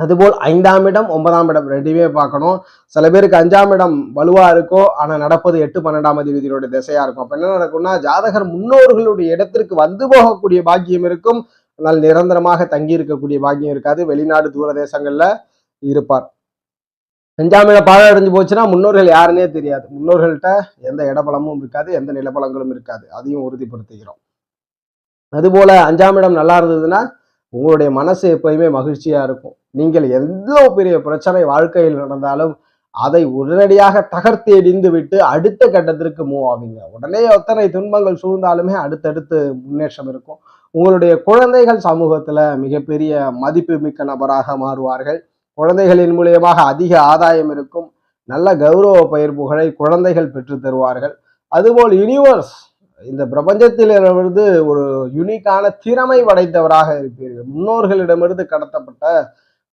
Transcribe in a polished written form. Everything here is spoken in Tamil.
அதுபோல் 5ஆம் இடம் 9ஆம் இடம் ரெண்டுமே பார்க்கணும். சில பேருக்கு 5ஆம் இடம் வலுவா இருக்கோ, ஆனா நடப்பது 8 12ஆம் அதிபதியோட திசையா இருக்கும். அப்ப என்ன நடக்கும்னா, ஜாதகர் முன்னோர்களுடைய இடத்திற்கு வந்து போகக்கூடிய பாக்கியம் இருக்கும். ஆனால் நிரந்தரமாக தங்கி இருக்கக்கூடிய பாக்கியம் இருக்காது. வெளிநாடு தூர தேசங்கள்ல இருப்பார். 5ஆம் இடம் பாழ் அடைஞ்சு போச்சுன்னா முன்னோர்கள் யாருன்னே தெரியாது. முன்னோர்கள்ட்ட எந்த இடபலமும் இருக்காது, எந்த நிலபலங்களும் இருக்காது. அதையும் உறுதிப்படுத்துகிறோம். அதுபோல 5ஆம் இடம் நல்லா இருந்ததுன்னா உங்களுடைய மனசு எப்பயுமே மகிழ்ச்சியா இருக்கும். நீங்கள் எவ்வளோ பெரிய பிரச்சனை வாழ்க்கையில் நடந்தாலும் அதை உடனடியாக தகர்த்து எறிந்து விட்டு அடுத்த கட்டத்திற்கு மூவ் ஆவீங்க. உடனே எத்தனை துன்பங்கள் சூழ்ந்தாலுமே அடுத்தடுத்து முன்னேற்றம் இருக்கும். உங்களுடைய குழந்தைகள் சமூகத்துல மிகப்பெரிய மதிப்பு மிக்க நபராக மாறுவார்கள். குழந்தைகளின் மூலியமாக அதிக ஆதாயம் இருக்கும். நல்ல கௌரவ பெயர் புகழை குழந்தைகள் பெற்று தருவார்கள். அதுபோல் யூனிவர்ஸ் இந்த பிரபஞ்சத்திலிருந்து ஒரு யுனிக்கான திறமை படைத்தவராக இருப்பீர்கள். முன்னோர்களிடமிருந்து கடத்தப்பட்ட